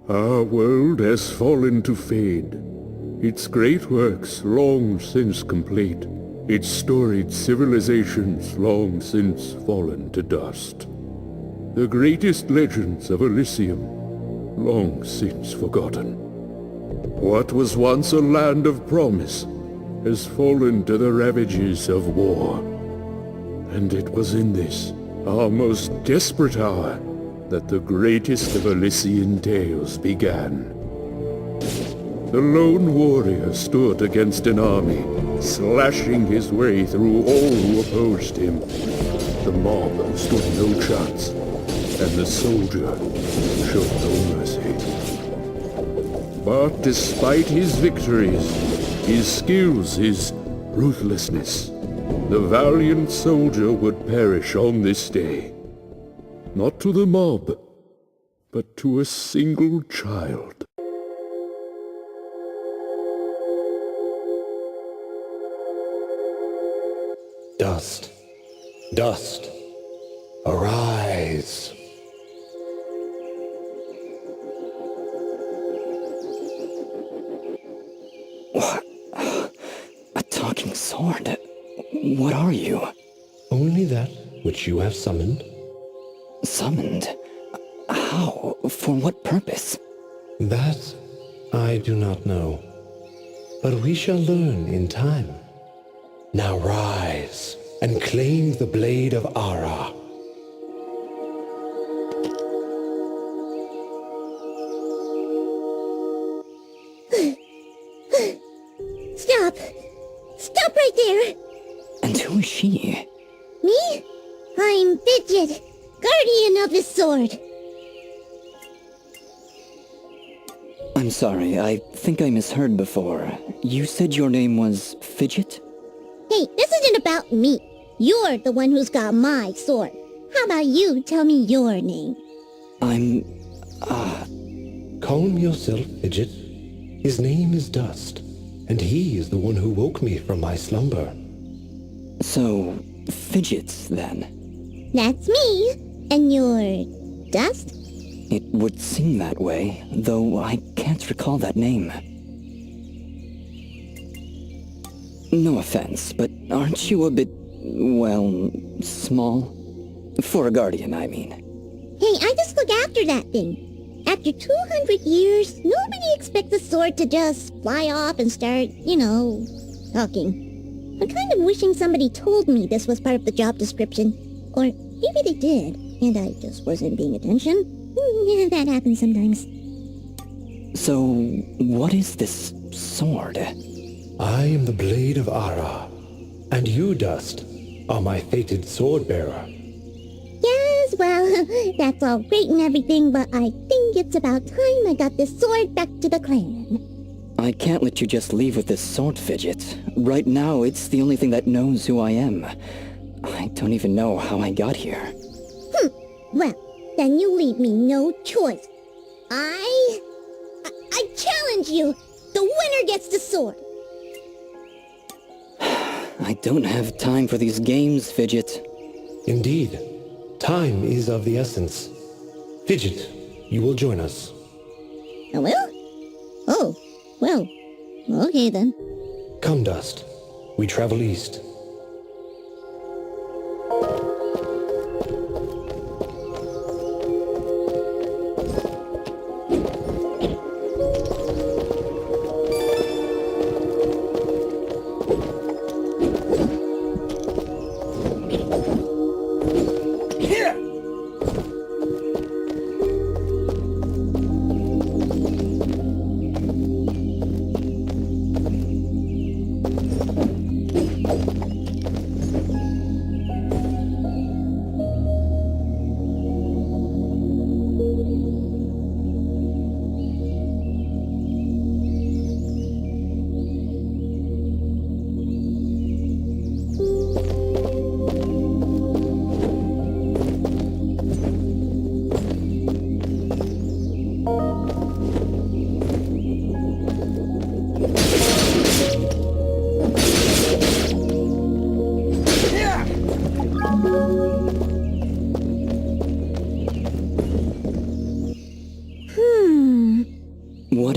Our world has fallen to fade, its great works long since complete, its storied civilizations long since fallen to dust. The greatest legends of Elysium long since forgotten. What was once a land of promise has fallen to the ravages of war. And it was in this, our most desperate hour, that the greatest of Elysian tales began. The lone warrior stood against an army, slashing his way through all who opposed him. The mob stood no chance, and the soldier showed no mercy. But despite his victories, his skills, his ruthlessness, the valiant soldier would perish on this day. Not to the mob, but to a single child. Dust, dust, arise. What? A talking sword? What are you? Only that which you have summoned. Summoned? How? For what purpose? That I do not know, but we shall learn in time. Now rise and claim the blade of Ara. Stop! Stop right there! And who is she? Me? I'm Fidget, guardian of this sword. I'm sorry, I think I misheard before. You said your name was Fidget? Hey, this isn't about me. You're the one who's got my sword. How about you tell me your name? I'm... Calm yourself, Fidget. His name is Dust, and he is the one who woke me from my slumber. So, Fidgets, then? That's me. And you're... Dust? It would seem that way, though I can't recall that name. No offense, but aren't you a bit, well, small? For a guardian, I mean. Hey, I just look after that thing. After 200 years, nobody expects a sword to just fly off and start, talking. I'm kind of wishing somebody told me this was part of the job description. Or maybe they did, and I just wasn't paying attention. Yeah, that happens sometimes. So, what is this sword? I am the blade of Ara, and you, Dust, are my fated sword-bearer. Yes, well, that's all great and everything, but I think it's about time I got this sword back to the clan. I can't let you just leave with this sword, Fidget. Right now, it's the only thing that knows who I am. I don't even know how I got here. Well, then you leave me no choice. I challenge you! The winner gets the sword! I don't have time for these games, Fidget. Indeed, time is of the essence. Fidget, you will join us. I will? Oh, well, okay then. Come, Dust. We travel east.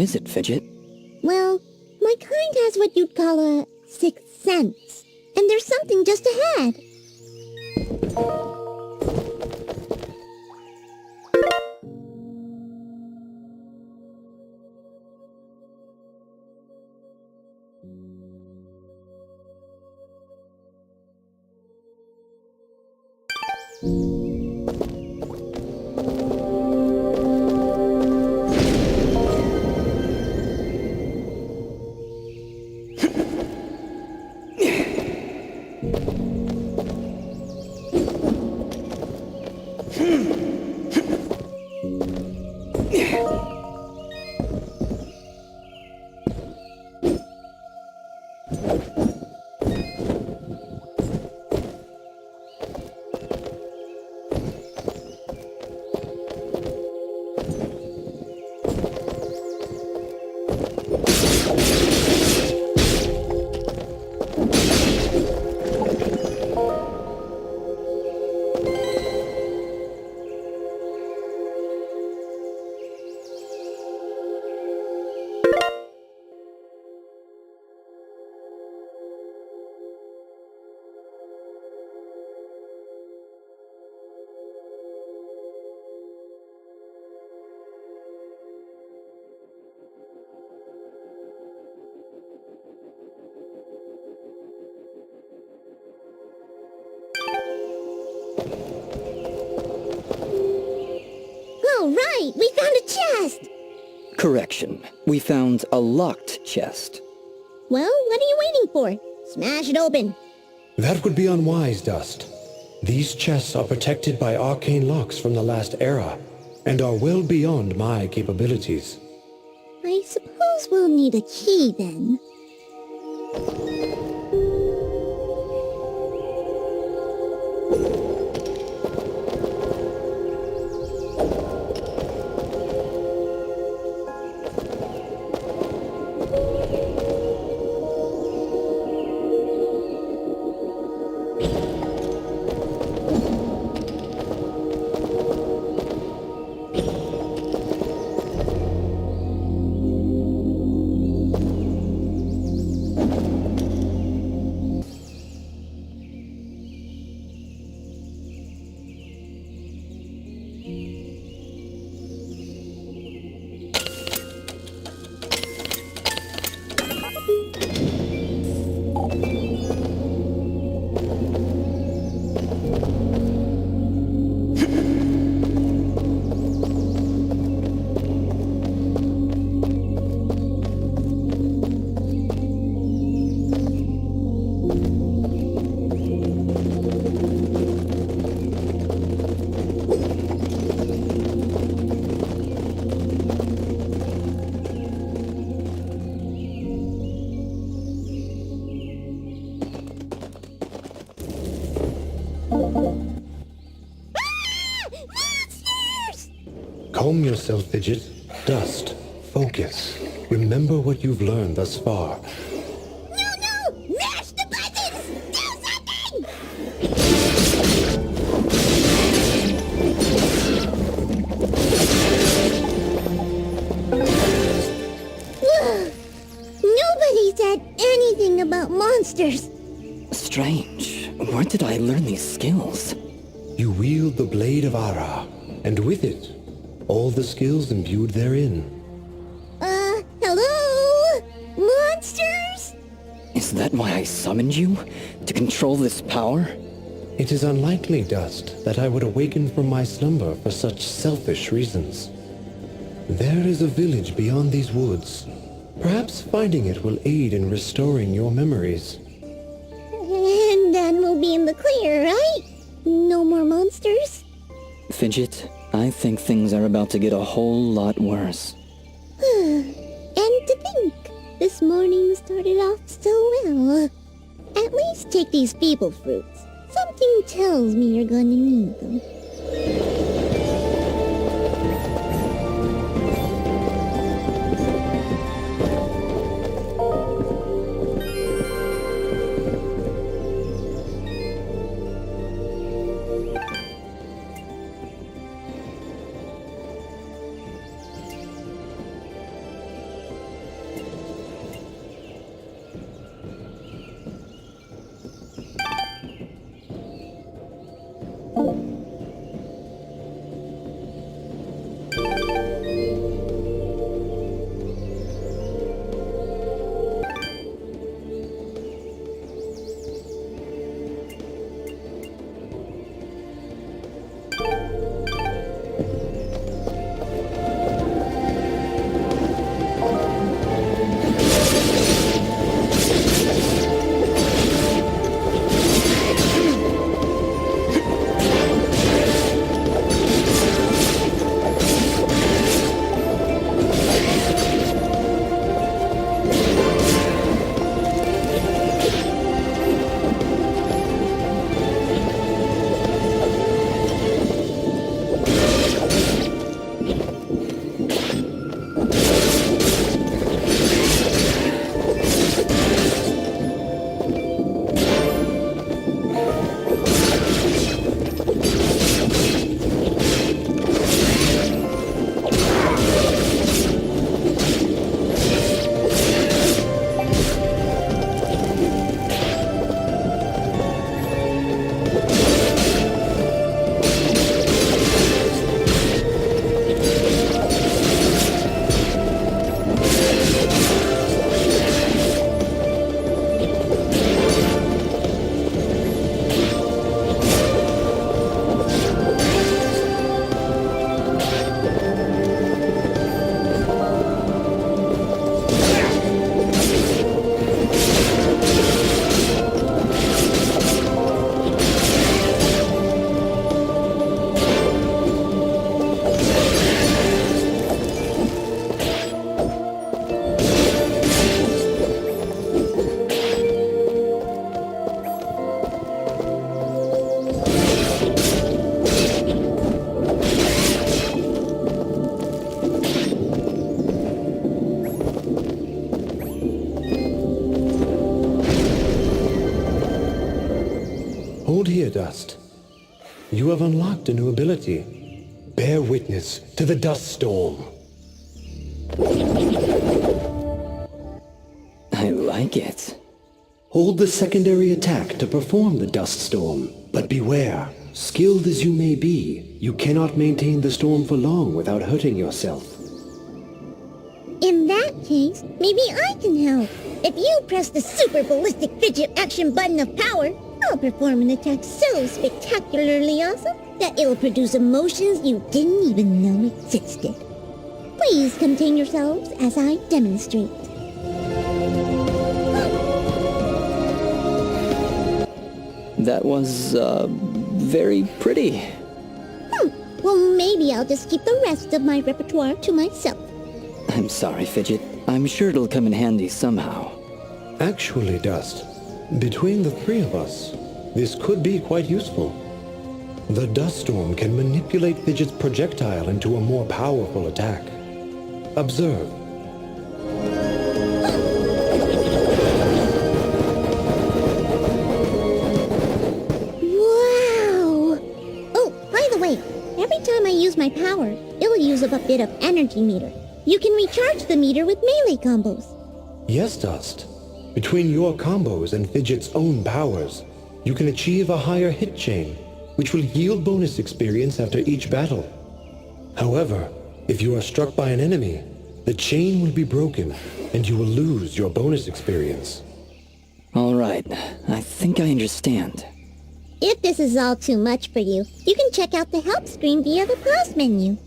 is it, Fidget? Well, my kind has what you'd call a sixth sense. And there's something just ahead. All right, we found a chest! Correction. We found a locked chest. Well, what are you waiting for? Smash it open. That would be unwise, Dust. These chests are protected by arcane locks from the last era, and are well beyond my capabilities. I suppose we'll need a key then. Calm yourself, Fidget. Dust. Focus. Remember what you've learned thus far. No! Mash the buttons! Do something! Nobody said anything about monsters. Strange. Where did I learn these skills? You wield the Blade of Ara, and with it, all the skills imbued therein. Hello? Monsters? Is that why I summoned you? To control this power? It is unlikely, Dust, that I would awaken from my slumber for such selfish reasons. There is a village beyond these woods. Perhaps finding it will aid in restoring your memories. And then we'll be in the clear, right? No more monsters? Fidget, I think things are about to get a whole lot worse. And to think, this morning started off so well. At least take these feeble fruits. Something tells me you're going to need them. Hold here, Dust. You have unlocked a new ability. Bear witness to the dust storm. I like it. Hold the secondary attack to perform the dust storm. But beware, skilled as you may be, you cannot maintain the storm for long without hurting yourself. In that case, maybe I can help. If you press the super ballistic fidget action button of power, I'll perform an attack so spectacularly awesome that it'll produce emotions you didn't even know existed. Please contain yourselves as I demonstrate. That was, very pretty. Well, maybe I'll just keep the rest of my repertoire to myself. I'm sorry, Fidget. I'm sure it'll come in handy somehow. Actually, Dust, between the three of us, this could be quite useful. The dust storm can manipulate Fidget's projectile into a more powerful attack. Observe. Wow! Oh, by the way, every time I use my power, it'll use up a bit of energy meter. You can recharge the meter with melee combos. Yes, Dust. Between your combos and Fidget's own powers, you can achieve a higher hit chain, which will yield bonus experience after each battle. However, if you are struck by an enemy, the chain will be broken, and you will lose your bonus experience. All right, I think I understand. If this is all too much for you, you can check out the help screen via the pause menu.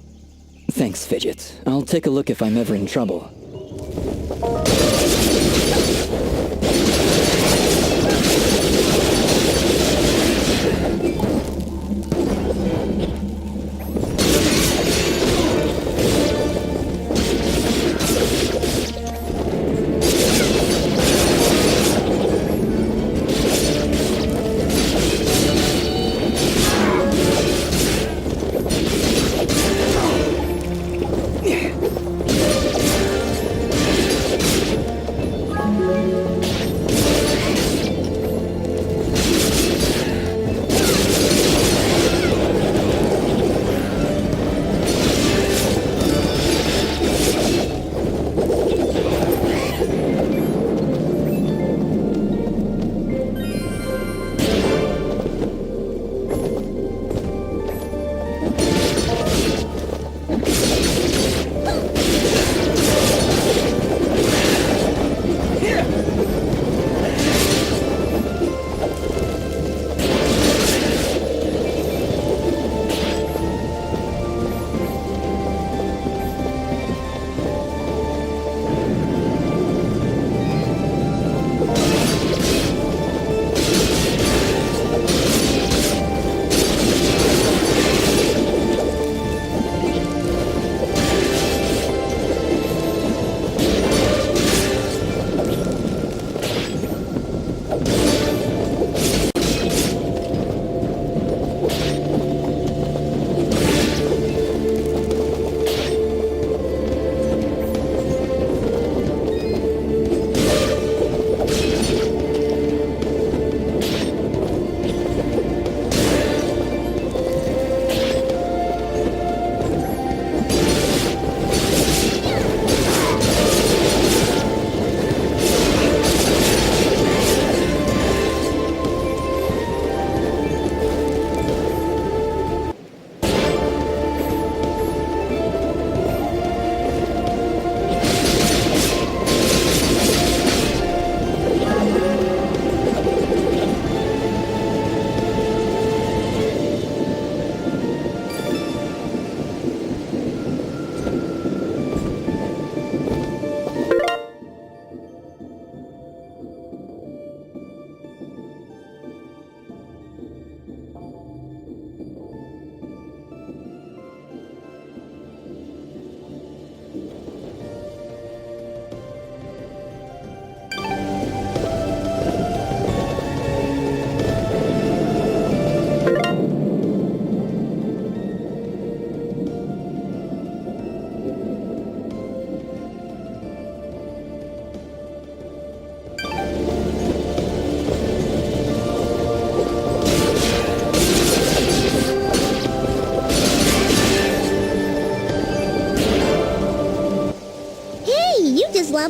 Thanks, Fidget. I'll take a look if I'm ever in trouble.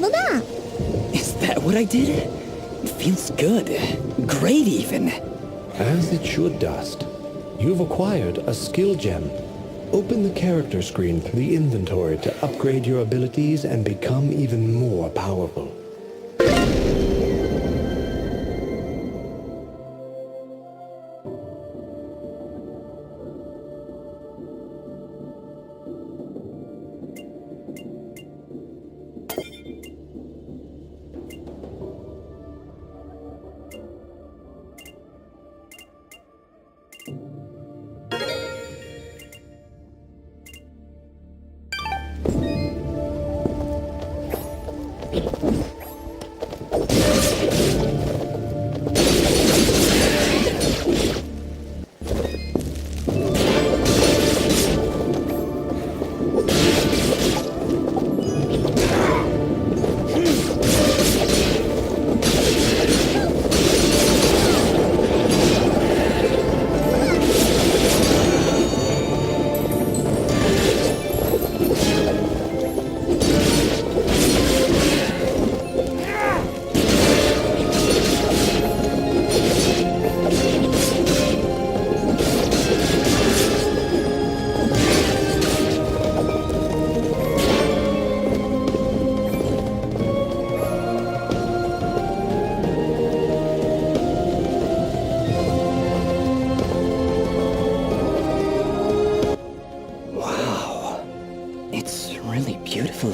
leveled up. Is that what I did? It feels good. Great, even. As it should, Dust. You've acquired a skill gem. Open the character screen through the inventory to upgrade your abilities and become even more powerful.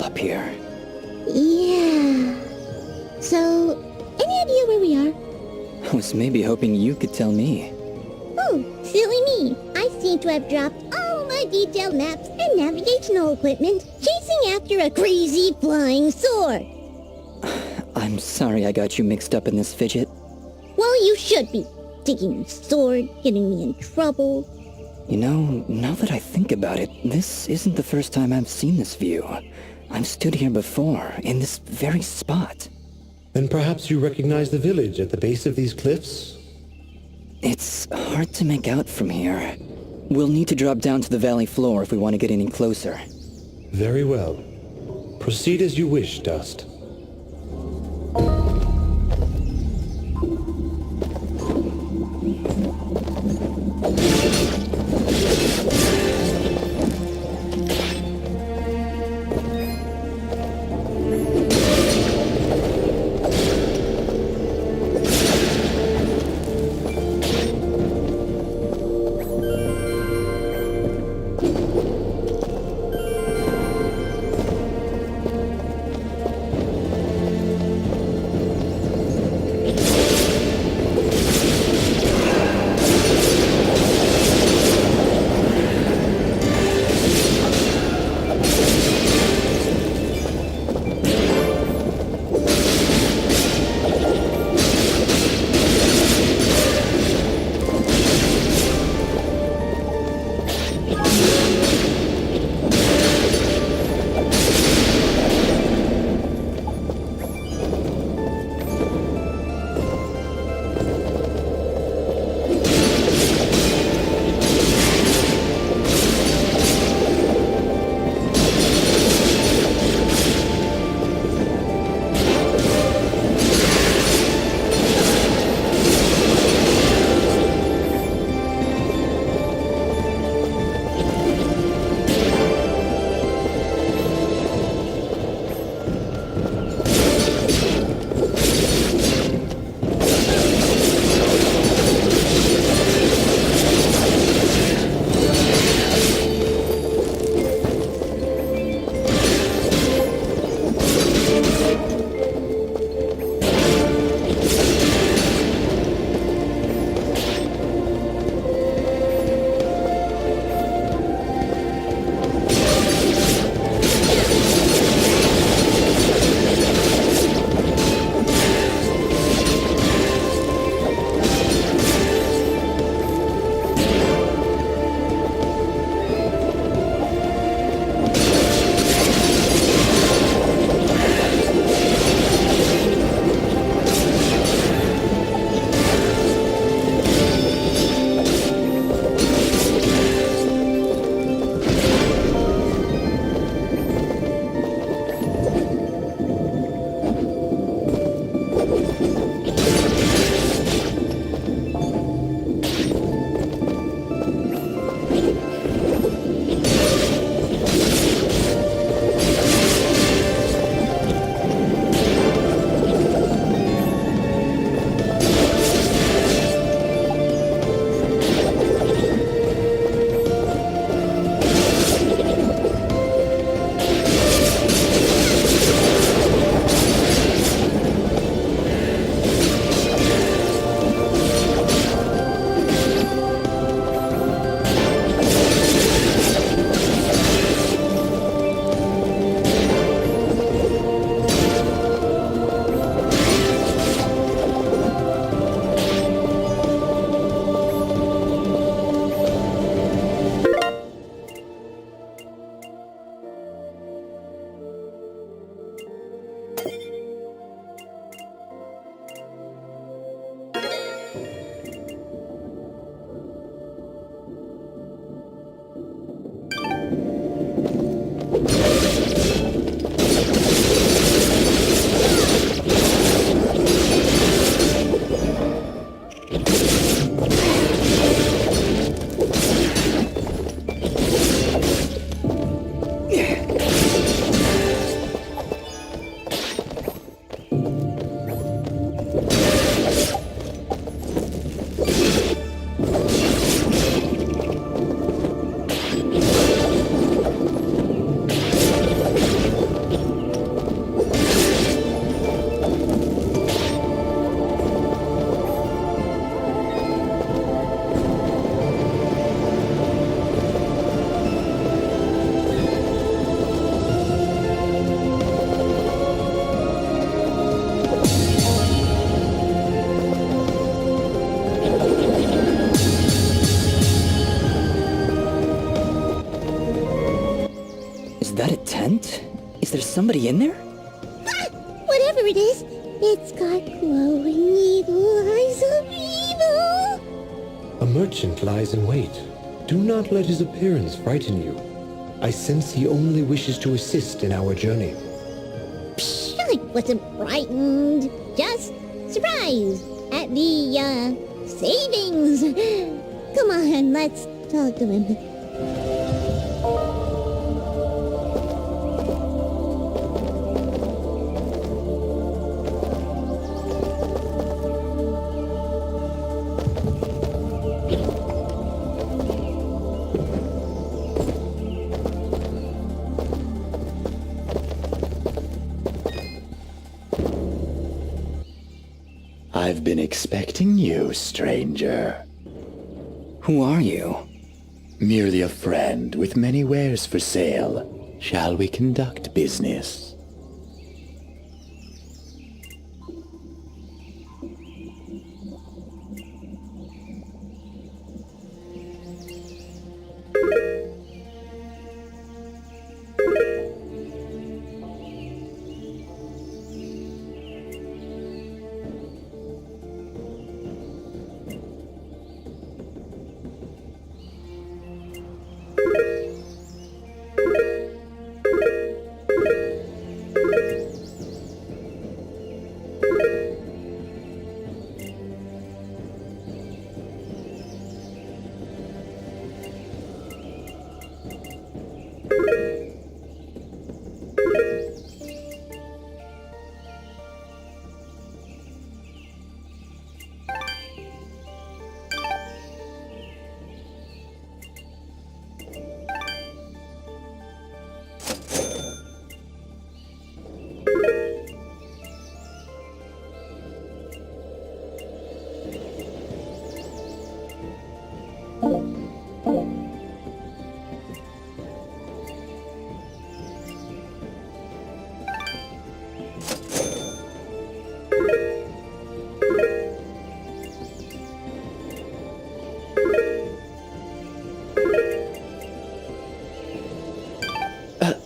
Up here. Yeah. So, any idea where we are? I was maybe hoping you could tell me. Oh, silly me. I seem to have dropped all my detailed maps and navigational equipment chasing after a crazy flying sword. I'm sorry I got you mixed up in this fidget. Well, you should be. Taking your sword, getting me in trouble. You know, now that I think about it, this isn't the first time I've seen this view. I've stood here before, in this very spot. Then perhaps you recognize the village at the base of these cliffs? It's hard to make out from here. We'll need to drop down to the valley floor if we want to get any closer. Very well. Proceed as you wish, Dust. Is there somebody in there? Ah! Whatever it is, it's got glowing eagle eyes of evil! A merchant lies in wait. Do not let his appearance frighten you. I sense he only wishes to assist in our journey. Psh, I wasn't frightened. Just surprised at the, savings. Come on, let's talk to him. I've been expecting you, stranger. Who are you? Merely a friend with many wares for sale. Shall we conduct business?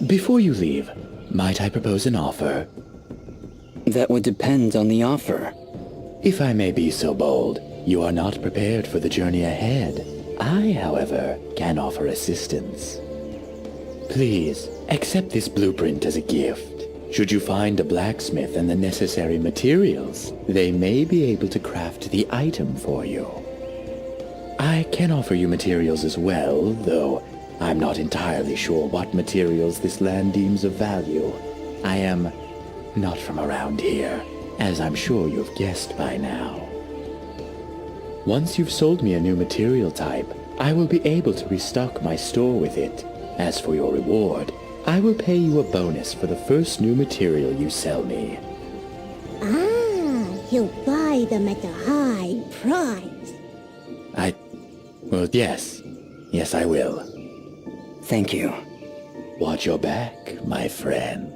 Before you leave, might I propose an offer? That would depend on the offer. If I may be so bold, you are not prepared for the journey ahead. I, however, can offer assistance. Please, accept this blueprint as a gift. Should you find a blacksmith and the necessary materials, they may be able to craft the item for you. I can offer you materials as well, though I'm not entirely sure what materials this land deems of value. I am not from around here, as I'm sure you've guessed by now. Once you've sold me a new material type, I will be able to restock my store with it. As for your reward, I will pay you a bonus for the first new material you sell me. Ah, he'll buy them at a high price. Well, yes. Yes, I will. Thank you. Watch your back, my friend.